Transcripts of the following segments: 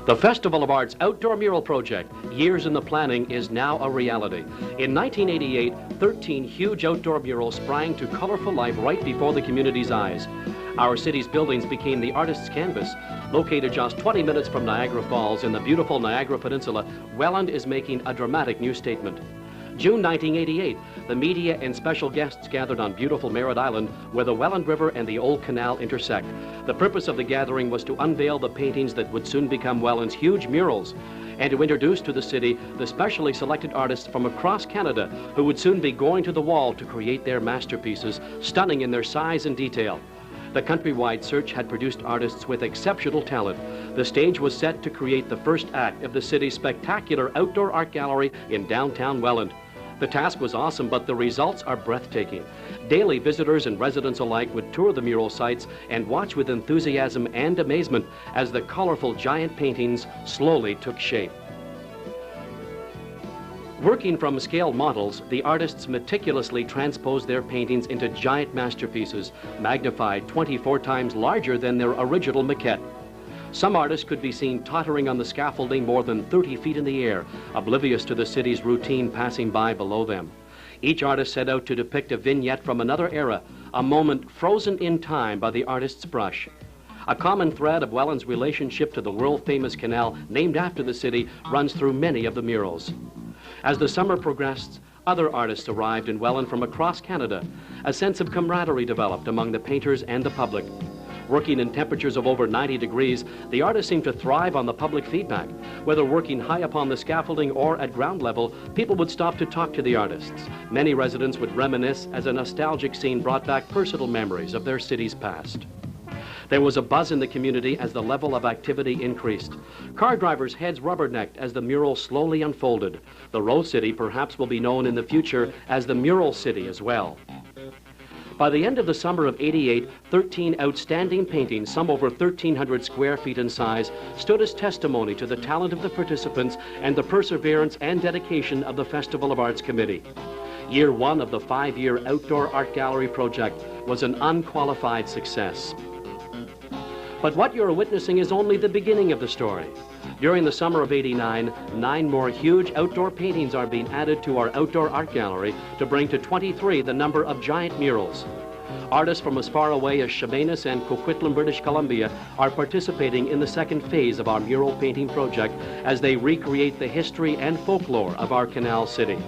The Festival of Arts Outdoor Mural Project, years in the planning, is now a reality. In 1988, 13 huge outdoor murals sprang to colorful life right before the community's eyes. Our city's buildings became the artist's canvas. Located just 20 minutes from Niagara Falls in the beautiful Niagara Peninsula, Welland is making a dramatic new statement. June 1988, the media and special guests gathered on beautiful Merritt Island where the Welland River and the Old Canal intersect. The purpose of the gathering was to unveil the paintings that would soon become Welland's huge murals and to introduce to the city the specially selected artists from across Canada who would soon be going to the wall to create their masterpieces, stunning in their size and detail. The countrywide search had produced artists with exceptional talent. The stage was set to create the first act of the city's spectacular outdoor art gallery in downtown Welland. The task was awesome, but the results are breathtaking. Daily visitors and residents alike would tour the mural sites and watch with enthusiasm and amazement as the colorful giant paintings slowly took shape. Working from scale models, the artists meticulously transposed their paintings into giant masterpieces, magnified 24 times larger than their original maquette. Some artists could be seen tottering on the scaffolding more than 30 feet in the air, oblivious to the city's routine passing by below them. Each artist set out to depict a vignette from another era, a moment frozen in time by the artist's brush. A common thread of Welland's relationship to the world-famous canal named after the city runs through many of the murals. As the summer progressed, other artists arrived in Welland from across Canada. A sense of camaraderie developed among the painters and the public. Working in temperatures of over 90 degrees, the artists seemed to thrive on the public feedback. Whether working high upon the scaffolding or at ground level, people would stop to talk to the artists. Many residents would reminisce as a nostalgic scene brought back personal memories of their city's past. There was a buzz in the community as the level of activity increased. Car drivers' heads rubbernecked as the mural slowly unfolded. The Road City perhaps will be known in the future as the Mural City as well. By the end of the summer of '88, 13 outstanding paintings, some over 1,300 square feet in size, stood as testimony to the talent of the participants and the perseverance and dedication of the Festival of Arts Committee. Year one of the 5-year Outdoor Art Gallery project was an unqualified success. But what you're witnessing is only the beginning of the story. During the summer of '89, 9 more huge outdoor paintings are being added to our outdoor art gallery to bring to 23 the number of giant murals. Artists from as far away as Chemainus and Coquitlam, British Columbia are participating in the second phase of our mural painting project as they recreate the history and folklore of our canal city.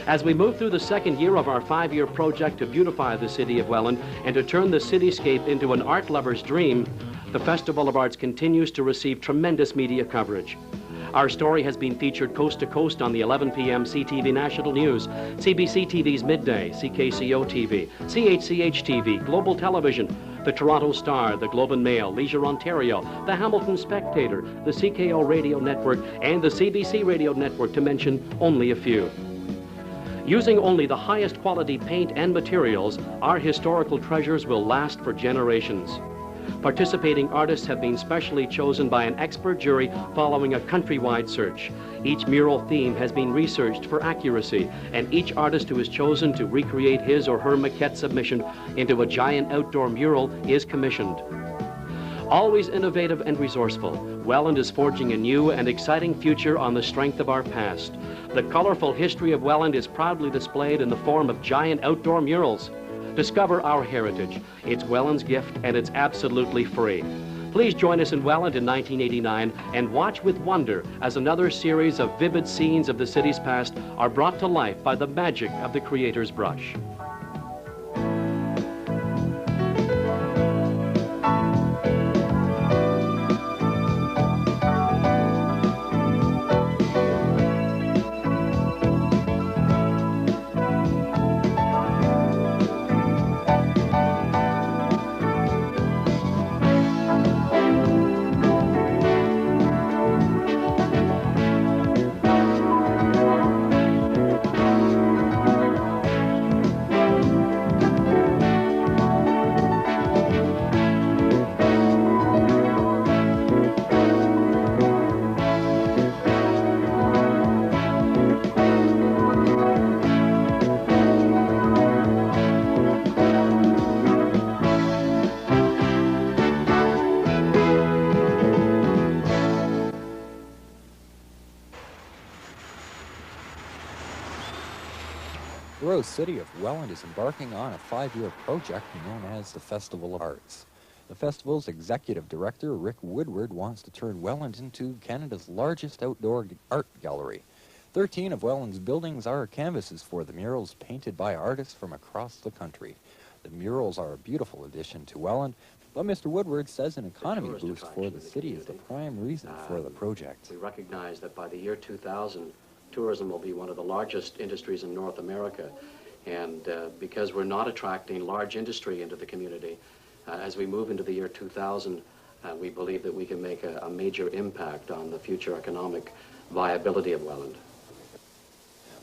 As we move through the second year of our 5-year project to beautify the city of Welland and to turn the cityscape into an art lover's dream, the Festival of Arts continues to receive tremendous media coverage. Our story has been featured coast to coast on the 11 p.m. CTV National News, CBC TV's Midday, CKCO TV, CHCH TV, Global Television, the Toronto Star, the Globe and Mail, Leisure Ontario, the Hamilton Spectator, the CKO Radio Network, and the CBC Radio Network, to mention only a few. Using only the highest quality paint and materials, our historical treasures will last for generations. Participating artists have been specially chosen by an expert jury following a countrywide search. Each mural theme has been researched for accuracy, and each artist who is chosen to recreate his or her maquette submission into a giant outdoor mural is commissioned. Always innovative and resourceful, Welland is forging a new and exciting future on the strength of our past. The colorful history of Welland is proudly displayed in the form of giant outdoor murals. Discover our heritage. It's Welland's gift, and it's absolutely free. Please join us in Welland in 1989 and watch with wonder as another series of vivid scenes of the city's past are brought to life by the magic of the creator's brush. The Rose City of Welland is embarking on a 5-year project known as the Festival of Arts. The festival's executive director, Rick Woodward, wants to turn Welland into Canada's largest outdoor art gallery. 13 of Welland's buildings are canvases for the murals painted by artists from across the country. The murals are a beautiful addition to Welland, but Mr. Woodward says an economy boost for the city is the prime reason for the project. We recognize that by the year 2000, tourism will be one of the largest industries in North America. And because we're not attracting large industry into the community, as we move into the year 2000, we believe that we can make a major impact on the future economic viability of Welland.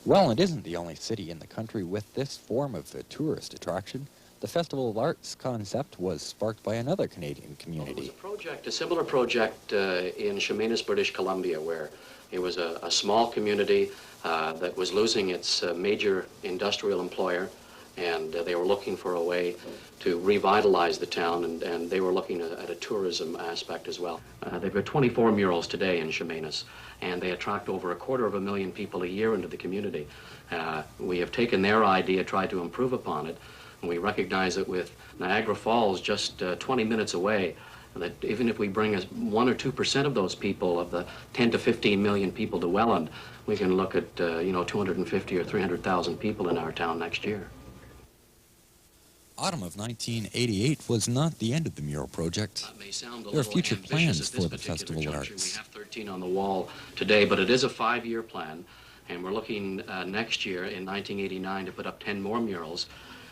Welland isn't the only city in the country with this form of a tourist attraction. The Festival of Arts concept was sparked by another Canadian community. Well, there was a similar project in Chemainus, British Columbia, where it was a small community that was losing its major industrial employer, and they were looking for a way to revitalize the town, and they were looking at a tourism aspect as well. They've got 24 murals today in Chemainus, and they attract over 250,000 people a year into the community. We have taken their idea, tried to improve upon it, and we recognize that with Niagara Falls just 20 minutes away, that even if we bring us 1 or 2% of those people, of the 10 to 15 million people to Welland, we can look at 250 or 300,000 people in our town next year. Autumn of 1988 was not the end of the mural project. There are future plans for the Festival of Arts. We have 13 on the wall today, but it is a 5-year plan, and we're looking next year in 1989 to put up 10 more murals.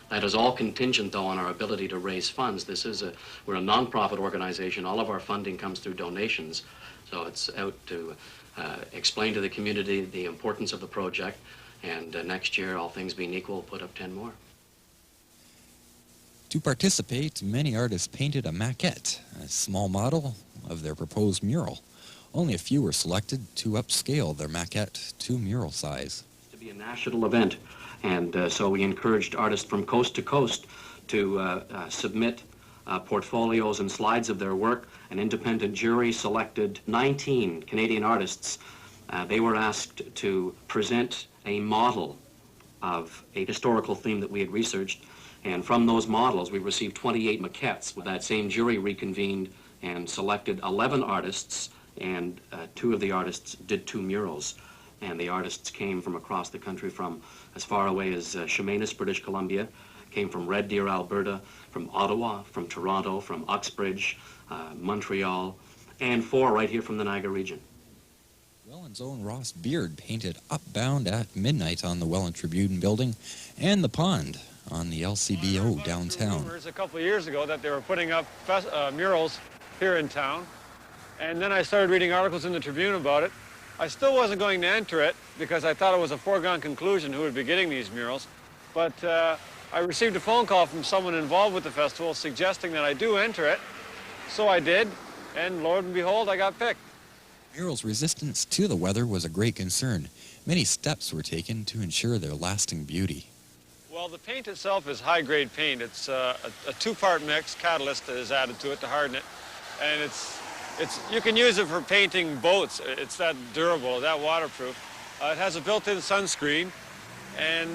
That is all contingent, though, on our ability to raise funds. We're a non-profit organization. All of our funding comes through donations, so it's out to explain to the community the importance of the project, and next year, all things being equal, we'll put up 10 more. To participate, many artists painted a maquette, a small model of their proposed mural. Only a few were selected to upscale their maquette to mural size. To be a national event, and so we encouraged artists from coast to coast to submit portfolios and slides of their work. An independent jury selected 19 Canadian artists. They were asked to present a model of a historical theme that we had researched. And from those models, we received 28 maquettes. That same jury reconvened and selected 11 artists, and 2 of the artists did 2 murals. And the artists came from across the country, from as far away as Chemainus, British Columbia, came from Red Deer, Alberta, from Ottawa, from Toronto, from Uxbridge, Montreal, and 4 right here from the Niagara region. Welland's own Ross Beard painted Upbound at Midnight on the Welland Tribune building and the pond on the LCBO downtown. Rumors a couple of years ago that they were putting up murals here in town, and then I started reading articles in the Tribune about it. I still wasn't going to enter it because I thought it was a foregone conclusion who would be getting these murals, but I received a phone call from someone involved with the festival suggesting that I do enter it, so I did, and lo and behold, I got picked. Murals' resistance to the weather was a great concern. Many steps were taken to ensure their lasting beauty. Well, the paint itself is high-grade paint. It's a 2-part mix. Catalyst is added to it to harden it, and you can use it for painting boats. It's that durable, that waterproof. It has a built-in sunscreen, and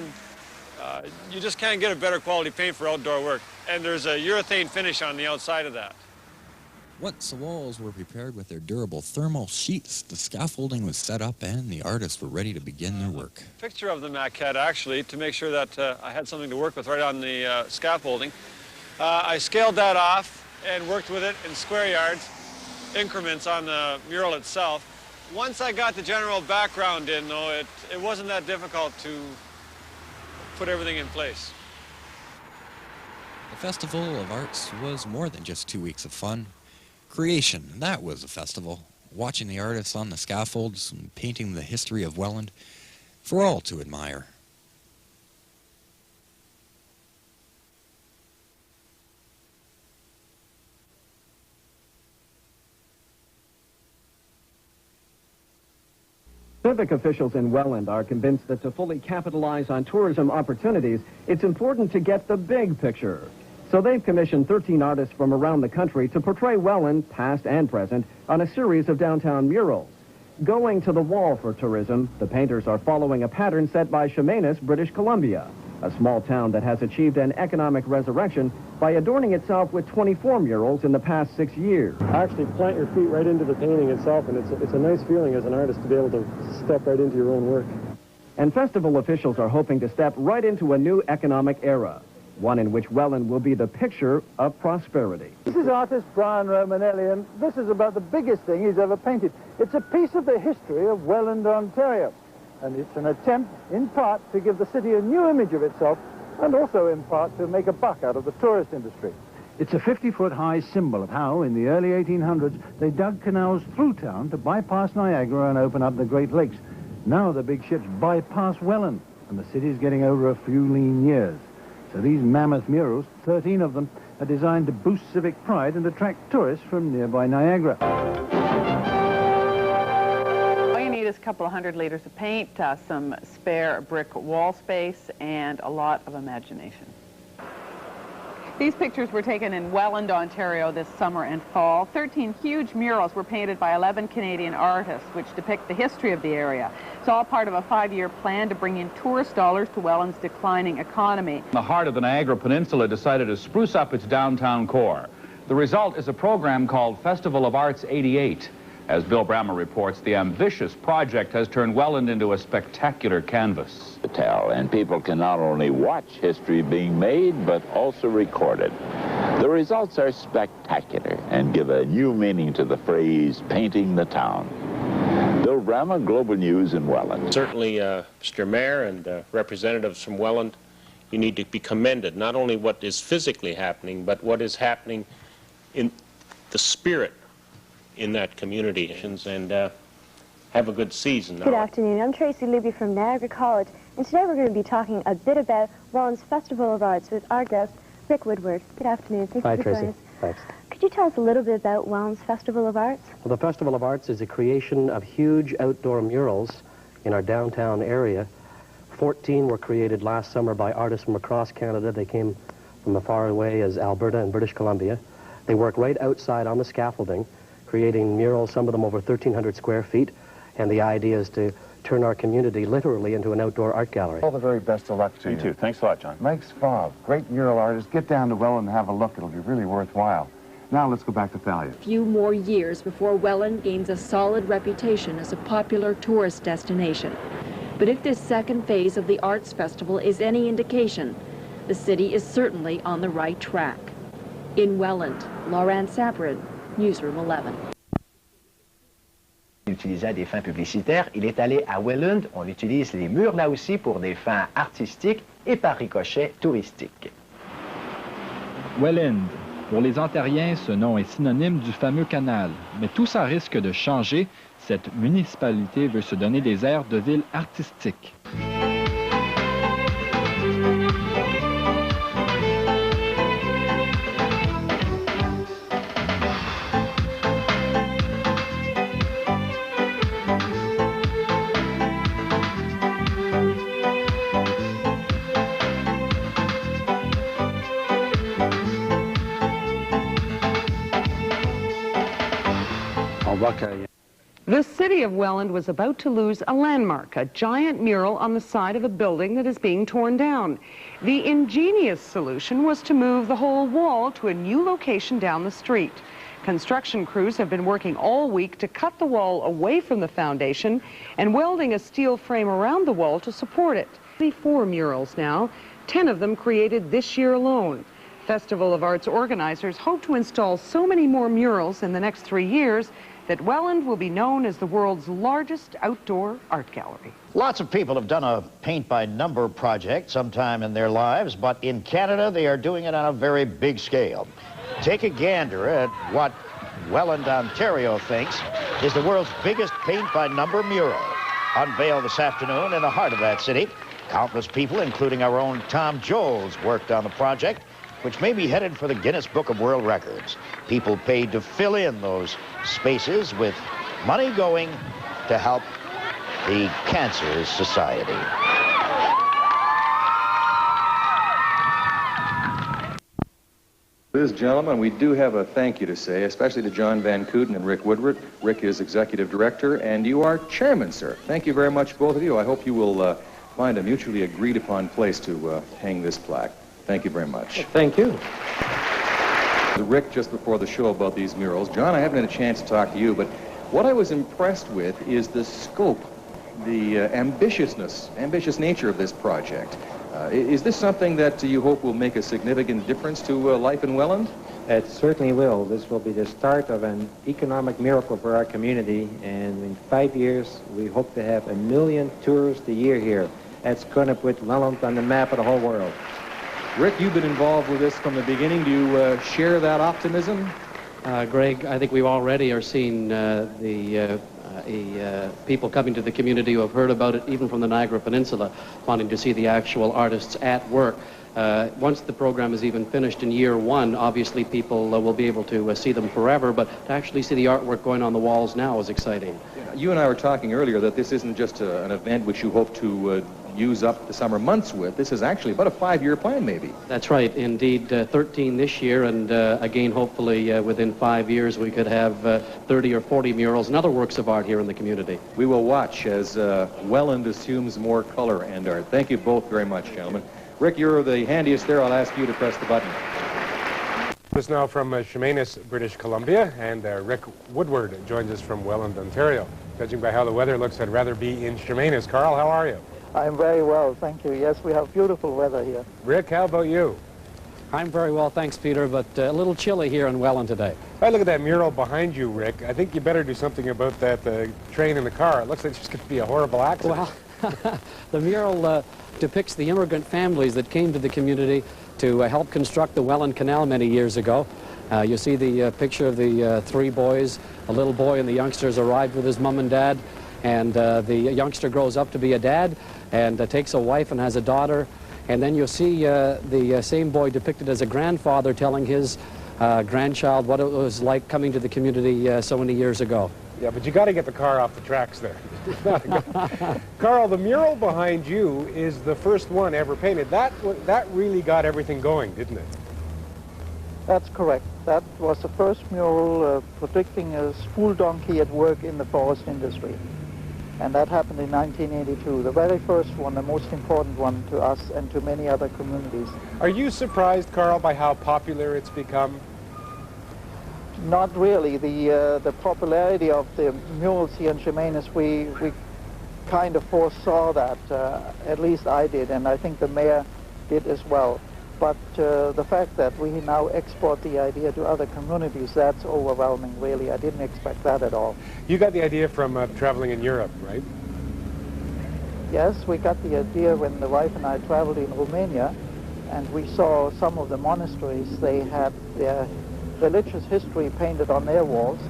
you just can't get a better quality paint for outdoor work. And there's a urethane finish on the outside of that. Once the walls were prepared with their durable thermal sheets, the scaffolding was set up and the artists were ready to begin their work. Picture of the maquette, actually, to make sure that I had something to work with right on the scaffolding. I scaled that off and worked with it in square yards, increments on the mural itself. Once I got the general background in, though, it wasn't that difficult to put everything in place. The Festival of Arts was more than just 2 weeks of fun. Creation, that was a festival. Watching the artists on the scaffolds and painting the history of Welland for all to admire. Civic officials in Welland are convinced that to fully capitalize on tourism opportunities, it's important to get the big picture. So they've commissioned 13 artists from around the country to portray Welland, past and present, on a series of downtown murals. Going to the wall for tourism, the painters are following a pattern set by Chemainus, British Columbia. a small town that has achieved an economic resurrection by adorning itself with 24 murals in the past 6 years. Actually plant your feet right into the painting itself, and it's a nice feeling as an artist to be able to step right into your own work. And festival officials are hoping to step right into a new economic era, one in which Welland will be the picture of prosperity. This is artist Brian Romanelli, and this is about the biggest thing he's ever painted. It's a piece of the history of Welland, Ontario, and it's an attempt, in part, to give the city a new image of itself, and also, in part, to make a buck out of the tourist industry. It's a 50-foot-high symbol of how, in the early 1800s, they dug canals through town to bypass Niagara and open up the Great Lakes. Now the big ships bypass Welland, and the city's getting over a few lean years. So these mammoth murals, 13 of them, are designed to boost civic pride and attract tourists from nearby Niagara. All you need is a couple of 100 liters of paint, some spare brick wall space, and a lot of imagination. These pictures were taken in Welland, Ontario this summer and fall. 13 huge murals were painted by 11 Canadian artists, which depict the history of the area. It's all part of a 5-year plan to bring in tourist dollars to Welland's declining economy. The heart of the Niagara Peninsula decided to spruce up its downtown core. The result is a program called Festival of Arts 88. As Bill Brammer reports, the ambitious project has turned Welland into a spectacular canvas. To tell, and people can not only watch history being made, but also record it. The results are spectacular and give a new meaning to the phrase, painting the town. Bill Brammer, Global News in Welland. Certainly, Mr. Mayor and representatives from Welland, you need to be commended, not only what is physically happening, but what is happening in the spirit in that community, and have a good season. Good afternoon. I'm Tracy Libby from Niagara College, and today we're going to be talking a bit about Welland's Festival of Arts with our guest, Rick Woodward. Good afternoon. Thank you for joining us. Thanks. Could you tell us a little bit about Welland's Festival of Arts? Well, the Festival of Arts is a creation of huge outdoor murals in our downtown area. 14 were created last summer by artists from across Canada. They came from as far away as Alberta and British Columbia. They work right outside on the scaffolding, creating murals, some of them over 1,300 square feet, and the idea is to turn our community literally into an outdoor art gallery. All the very best of luck to you. You too. Thanks a lot, John. Mike Svav, great mural artist. Get down to Welland and have a look. It'll be really worthwhile. Now let's go back to Thalia. A few more years before Welland gains a solid reputation as a popular tourist destination. But if this second phase of the Arts Festival is any indication, the city is certainly on the right track. In Welland, Laurent Sabrin, Newsroom 11. Il utilisait à des fins publicitaires. Il est allé à Welland. On utilise les murs là aussi pour des fins artistiques et par ricochet touristiques. Welland. Pour les Ontariens, ce nom est synonyme du fameux canal. Mais tout ça risque de changer. Cette municipalité veut se donner des airs de ville artistique. The city of Welland was about to lose a landmark, a giant mural on the side of a building that is being torn down. The ingenious solution was to move the whole wall to a new location down the street. Construction crews have been working all week to cut the wall away from the foundation and welding a steel frame around the wall to support it. 34 murals now, 10 of them created this year alone. Festival of Arts organizers hope to install so many more murals in the next 3 years that Welland will be known as the world's largest outdoor art gallery. Lots of people have done a paint-by-number project sometime in their lives, but in Canada they are doing it on a very big scale. Take a gander at what Welland, Ontario thinks is the world's biggest paint-by-number mural. Unveiled this afternoon in the heart of that city. Countless people, including our own Tom Joles, worked on the project, which may be headed for the Guinness Book of World Records. People paid to fill in those spaces with money going to help the Cancer Society. Ladies and gentlemen, we do have a thank you to say, especially to John Van Kooten and Rick Woodward. Rick is executive director, and you are chairman, sir. Thank you very much, both of you. I hope you will find a mutually agreed upon place to hang this plaque. Thank you very much. Thank you. Rick, just before the show about these murals. John, I haven't had a chance to talk to you, but what I was impressed with is the scope, the ambitious nature of this project. Is this something that you hope will make a significant difference to life in Welland? It certainly will. This will be the start of an economic miracle for our community, and in 5 years we hope to have 1 million tourists a year here. That's going to put Welland on the map of the whole world. Rick, you've been involved with this from the beginning. Do you share that optimism? Greg, I think we already are seeing people coming to the community who have heard about it, even from the Niagara Peninsula, wanting to see the actual artists at work. Once the program is even finished in year one, obviously people will be able to see them forever, but to actually see the artwork going on the walls now is exciting. You and I were talking earlier that this isn't just an event which you hope to use up the summer months with. This is actually about a 5-year plan, maybe. That's right. Indeed, 13 this year, and again, hopefully within 5 years we could have 30 or 40 murals and other works of art here in the community. We will watch as Welland assumes more color and art. Thank you both very much, gentlemen. Rick, you're the handiest there. I'll ask you to press the button. This now from Chemainus, British Columbia, and Rick Woodward joins us from Welland, Ontario. Judging by how the weather looks, I'd rather be in Chemainus. Carl, how are you? I'm very well, thank you. Yes, we have beautiful weather here. Rick, how about you? I'm very well, thanks, Peter, but a little chilly here in Welland today. If I look at that mural behind you, Rick, I think you better do something about that train in the car. It looks like it's just going to be a horrible accident. Well, the mural depicts the immigrant families that came to the community to help construct the Welland Canal many years ago. You see the picture of the 3 boys. A little boy and the youngsters arrived with his mom and dad, and the youngster grows up to be a dad and takes a wife and has a daughter. And then you'll see the same boy depicted as a grandfather telling his grandchild what it was like coming to the community so many years ago. Yeah, but you got to get the car off the tracks there. Carl, the mural behind you is the first one ever painted. That really got everything going, didn't it? That's correct. That was the first mural predicting a spool donkey at work in the forest industry. And that happened in 1982, the very first one, the most important one to us and to many other communities. Are you surprised, Carl, by how popular it's become? Not really. The popularity of the murals here in Chemainus, we kind of foresaw that. At least I did, and I think the mayor did as well. But the fact that we now export the idea to other communities, that's overwhelming, really. I didn't expect that at all. You got the idea from traveling in Europe, right? Yes, we got the idea when the wife and I traveled in Romania, and we saw some of the monasteries. They had their religious history painted on their walls,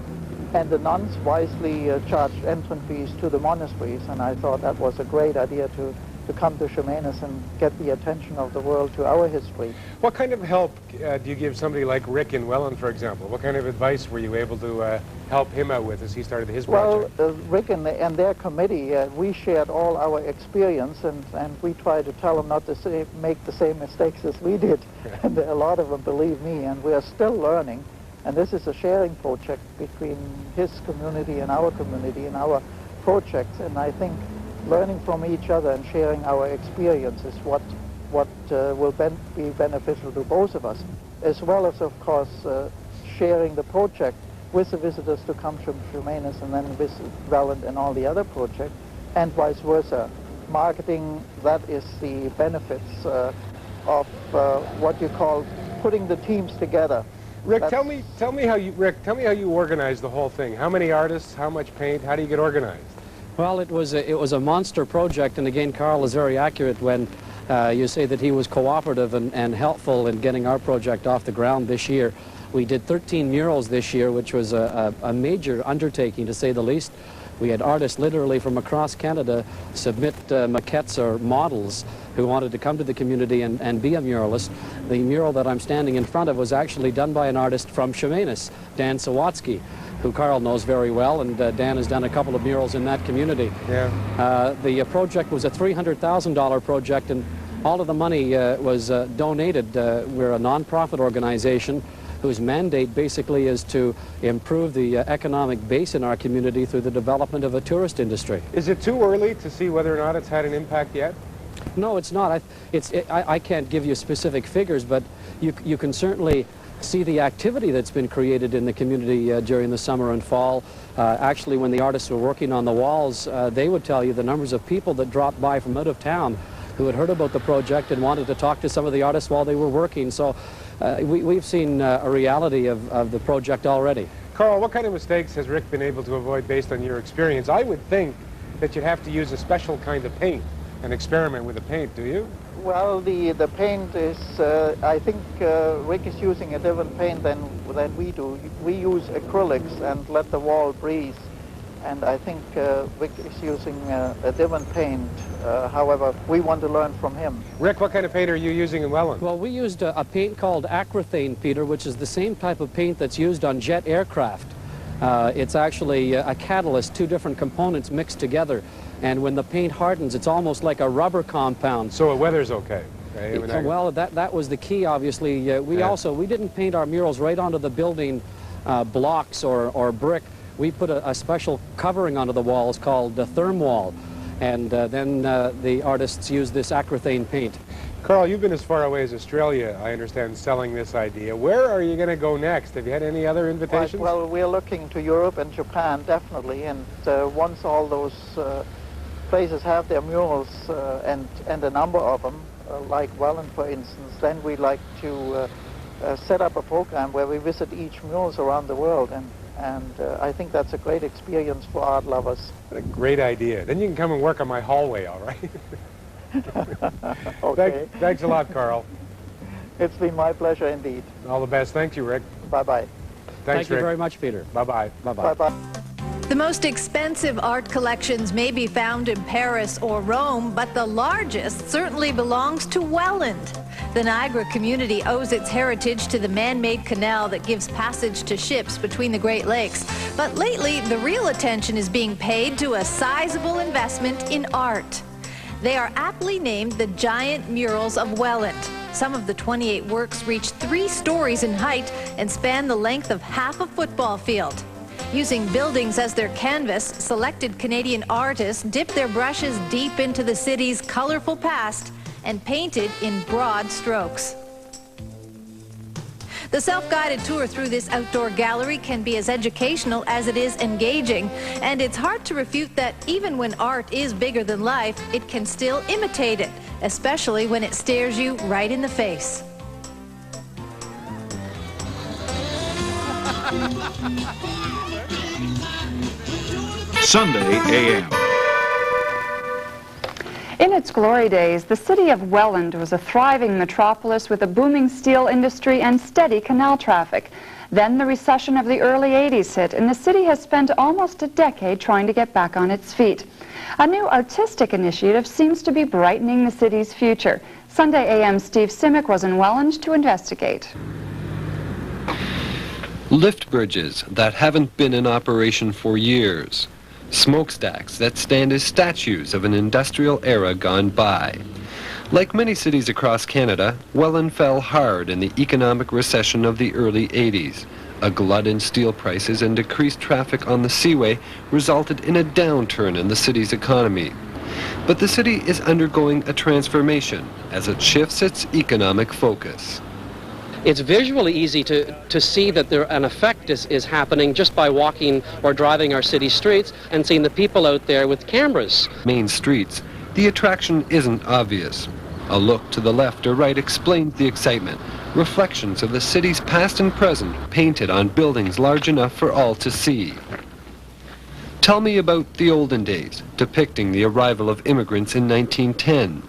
and the nuns wisely charged entrance fees to the monasteries, and I thought that was a great idea to come to Chemainus and get the attention of the world to our history. What kind of help do you give somebody like Rick in Welland, for example? What kind of advice were you able to help him out with as he started his project? Well, Rick and their committee, we shared all our experience, and we tried to tell them not to make the same mistakes as we did. And a lot of them, believe me, and we are still learning. And this is a sharing project between his community and our projects, and I think learning from each other and sharing our experience is what will be beneficial to both of us, as well as, of course, sharing the project with the visitors to come to Chemainus and then visit Welland and all the other projects, and vice versa. Marketing, that is the benefits of what you call putting the teams together. Rick, tell me how you organize the whole thing. How many artists? How much paint? How do you get organized? Well, it was a monster project, and again, Carl is very accurate when you say that he was cooperative and helpful in getting our project off the ground this year. We did 13 murals this year, which was a major undertaking, to say the least. We had artists literally from across Canada submit maquettes or models who wanted to come to the community and be a muralist. The mural that I'm standing in front of was actually done by an artist from Chemainus, Dan Sawatsky, who Carl knows very well, and Dan has done a couple of murals in that community. Yeah. The project was a $300,000 project, and all of the money was donated. We're a non-profit organization whose mandate basically is to improve the economic base in our community through the development of a tourist industry. Is it too early to see whether or not it's had an impact yet? No, it's not. I can't give you specific figures, but you can certainly see the activity that's been created in the community during the summer and fall. Actually, when the artists were working on the walls, they would tell you the numbers of people that dropped by from out of town who had heard about the project and wanted to talk to some of the artists while they were working. So we've seen a reality of the project already. Carl, what kind of mistakes has Rick been able to avoid based on your experience? I would think that you'd have to use a special kind of paint and experiment with the paint, do you? Well, the paint is, I think Rick is using a different paint than we do. We use acrylics and let the wall breathe. And I think Rick is using a different paint. However, we want to learn from him. Rick, what kind of paint are you using in Welland? Well, we used a paint called acrythane, Peter, which is the same type of paint that's used on jet aircraft. It's actually a catalyst, two different components mixed together. And when the paint hardens, it's almost like a rubber compound. So it weathers okay? Well, that was the key, obviously. We didn't paint our murals right onto the building blocks or brick. We put a special covering onto the walls called the therm wall. And then the artists used this acrythane paint. Carl, you've been as far away as Australia, I understand, selling this idea. Where are you going to go next? Have you had any other invitations? Well, we're looking to Europe and Japan, definitely. And once all those places have their murals and a number of them, like Welland, for instance, then we'd like to set up a program where we visit each murals around the world. And I think that's a great experience for art lovers. What a great idea. Then you can come and work on my hallway, all right? Okay. Thanks a lot, Carl. It's been my pleasure indeed. All the best. Thank you, Rick. Bye-bye. Thank you very much, Peter. Bye-bye. Bye-bye. Bye-bye. The most expensive art collections may be found in Paris or Rome, but the largest certainly belongs to Welland. The Niagara community owes its heritage to the man-made canal that gives passage to ships between the Great Lakes. But lately, the real attention is being paid to a sizable investment in art. They are aptly named the Giant Murals of Welland. Some of the 28 works reach 3 stories in height and span the length of half a football field. Using buildings as their canvas, selected Canadian artists dip their brushes deep into the city's colorful past and painted in broad strokes. The self-guided tour through this outdoor gallery can be as educational as it is engaging, and it's hard to refute that even when art is bigger than life, it can still imitate it, especially when it stares you right in the face. Sunday AM. In its glory days, the city of Welland was a thriving metropolis with a booming steel industry and steady canal traffic. Then the recession of the early 80s hit, and the city has spent almost a decade trying to get back on its feet. A new artistic initiative seems to be brightening the city's future. Sunday AM's Steve Simic was in Welland to investigate. Lift bridges that haven't been in operation for years. Smokestacks that stand as statues of an industrial era gone by. Like many cities across Canada, Welland fell hard in the economic recession of the early 80s. A glut in steel prices and decreased traffic on the seaway resulted in a downturn in the city's economy. But the city is undergoing a transformation as it shifts its economic focus. It's visually easy to see that an effect is happening just by walking or driving our city streets and seeing the people out there with cameras. Main streets, the attraction isn't obvious. A look to the left or right explains the excitement. Reflections of the city's past and present painted on buildings large enough for all to see. Tell me about the olden days, depicting the arrival of immigrants in 1910.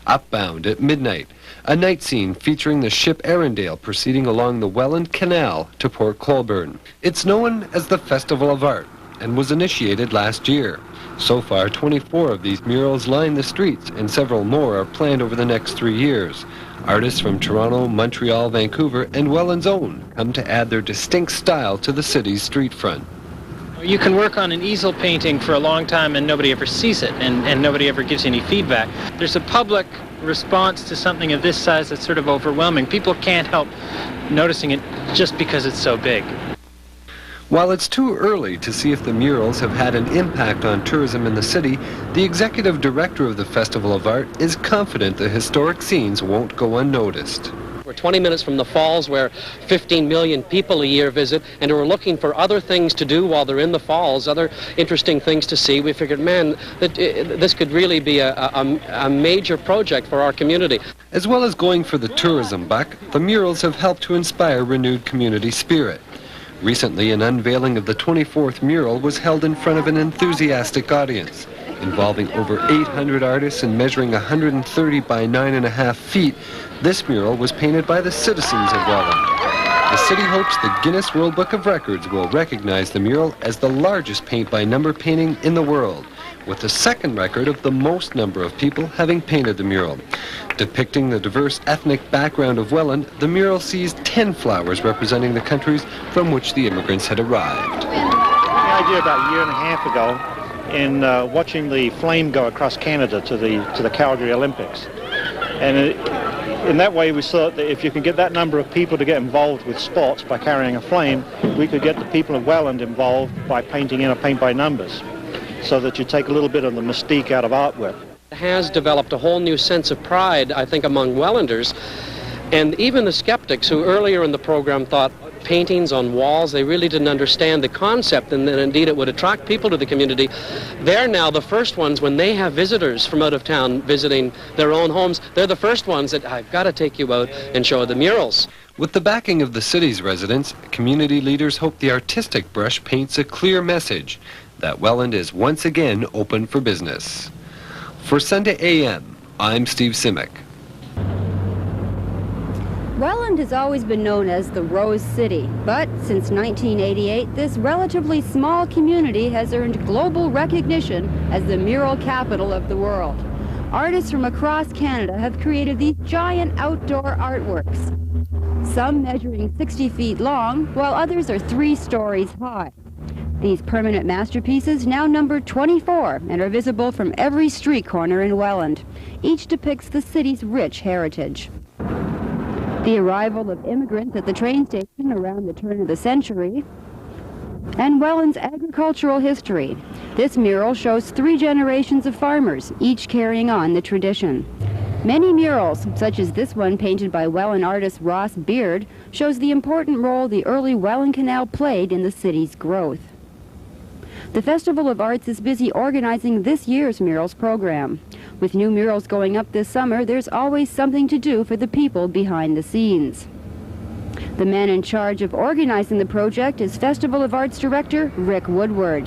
Upbound at midnight, a night scene featuring the ship Arundel proceeding along the Welland Canal to Port Colborne. It's known as the Festival of Art and was initiated last year. So far, 24 of these murals line the streets, and several more are planned over the next 3 years. Artists from Toronto, Montreal, Vancouver, and Welland's own come to add their distinct style to the city's street front. You can work on an easel painting for a long time and nobody ever sees it, and nobody ever gives you any feedback. There's a public response to something of this size that's sort of overwhelming. People can't help noticing it just because it's so big. While it's too early to see if the murals have had an impact on tourism in the city, the executive director of the Festival of Art is confident the historic scenes won't go unnoticed. We're 20 minutes from the falls where 15 million people a year visit, and who are looking for other things to do while they're in the falls, other interesting things to see. We figured, man, that this could really be a major project for our community. As well as going for the tourism buck, the murals have helped to inspire renewed community spirit. Recently, an unveiling of the 24th mural was held in front of an enthusiastic audience. Involving over 800 artists and measuring 130 by 9.5 feet, this mural was painted by the citizens of Welland. The city hopes the Guinness World Book of Records will recognize the mural as the largest paint-by-number painting in the world, with the second record of the most number of people having painted the mural. Depicting the diverse ethnic background of Welland, the mural sees 10 flowers representing the countries from which the immigrants had arrived. The idea about a year and a half ago in watching the flame go across Canada to the Calgary Olympics. And in that way we saw that if you can get that number of people to get involved with sports by carrying a flame, we could get the people of Welland involved by painting in a paint by numbers, so that you take a little bit of the mystique out of artwork. It has developed a whole new sense of pride, I think, among Wellanders, and even the skeptics who earlier in the program thought paintings on walls, they really didn't understand the concept, and that indeed it would attract people to the community. They're now the first ones, when they have visitors from out of town visiting their own homes, they're the first ones that, I've got to take you out and show the murals. With the backing of the city's residents, community leaders hope the artistic brush paints a clear message that Welland is once again open for business. For Sunday AM, I'm Steve Simic. Welland has always been known as the Rose City, but since 1988, this relatively small community has earned global recognition as the mural capital of the world. Artists from across Canada have created these giant outdoor artworks, some measuring 60 feet long, while others are 3 stories high. These permanent masterpieces now number 24 and are visible from every street corner in Welland. Each depicts the city's rich heritage. The arrival of immigrants at the train station around the turn of the century, and Welland's agricultural history. This mural shows 3 generations of farmers, each carrying on the tradition. Many murals, such as this one painted by Welland artist Ross Beard, shows the important role the early Welland Canal played in the city's growth. The Festival of Arts is busy organizing this year's murals program. With new murals going up this summer, there's always something to do for the people behind the scenes. The man in charge of organizing the project is Festival of Arts director Rick Woodward.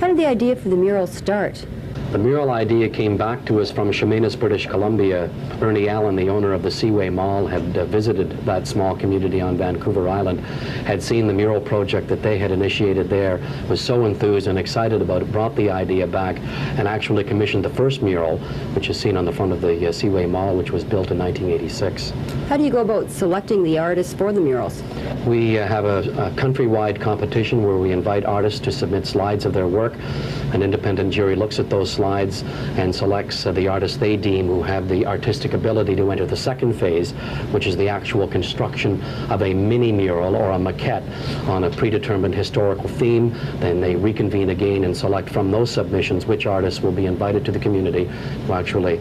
How did the idea for the murals start? The mural idea came back to us from Chemainus, British Columbia. Ernie Allen, the owner of the Seaway Mall, had visited that small community on Vancouver Island, had seen the mural project that they had initiated there, was so enthused and excited about it, brought the idea back, and actually commissioned the first mural, which is seen on the front of the Seaway Mall, which was built in 1986. How do you go about selecting the artists for the murals? We have a countrywide competition where we invite artists to submit slides of their work. An independent jury looks at those slides and selects the artists they deem who have the artistic ability to enter the second phase, which is the actual construction of a mini mural or a maquette on a predetermined historical theme. Then they reconvene again and select from those submissions which artists will be invited to the community to actually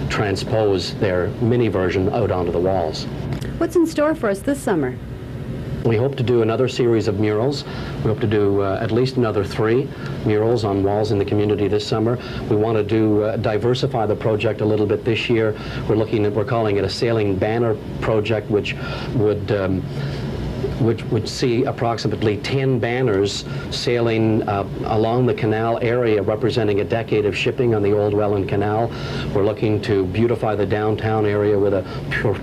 transpose their mini version out onto the walls. What's in store for us this summer? We hope to do another series of murals. We hope to do at least another 3 murals on walls in the community this summer. We want to do diversify the project a little bit this year. We're calling it a sailing banner project, which would see approximately 10 banners sailing along the canal area, representing a decade of shipping on the old Welland Canal. We're looking to beautify the downtown area with a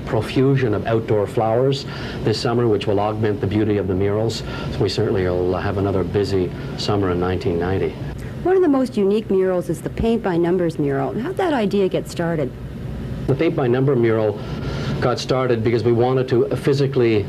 profusion of outdoor flowers this summer, which will augment the beauty of the murals. So we certainly will have another busy summer in 1990. One of the most unique murals is the Paint by Numbers mural. How'd that idea get started? The Paint by Number mural got started because we wanted to physically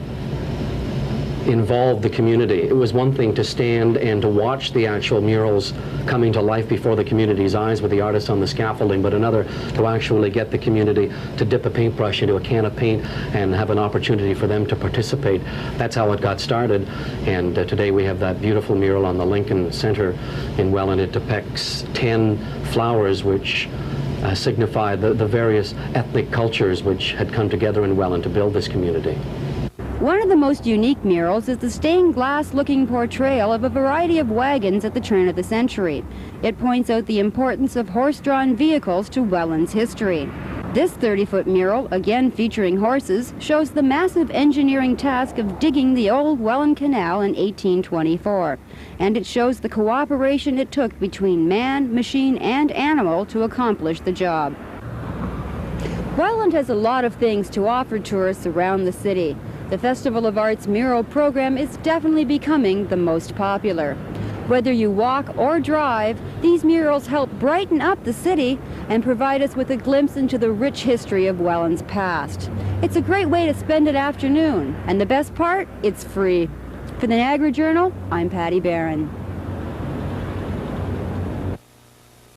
involved the community. It was one thing to stand and to watch the actual murals coming to life before the community's eyes with the artists on the scaffolding, but another to actually get the community to dip a paintbrush into a can of paint and have an opportunity for them to participate. That's how it got started, and today we have that beautiful mural on the Lincoln Center in Welland. It depicts 10 flowers which signify the various ethnic cultures which had come together in Welland to build this community. One of the most unique murals is the stained glass looking portrayal of a variety of wagons at the turn of the century. It points out the importance of horse-drawn vehicles to Welland's history. This 30-foot mural, again featuring horses, shows the massive engineering task of digging the old Welland Canal in 1824. And it shows the cooperation it took between man, machine, and animal to accomplish the job. Welland has a lot of things to offer tourists around the city. The Festival of Arts mural program is definitely becoming the most popular. Whether you walk or drive, these murals help brighten up the city and provide us with a glimpse into the rich history of Welland's past. It's a great way to spend an afternoon, and the best part, it's free. For the Niagara Journal, I'm Patty Barron.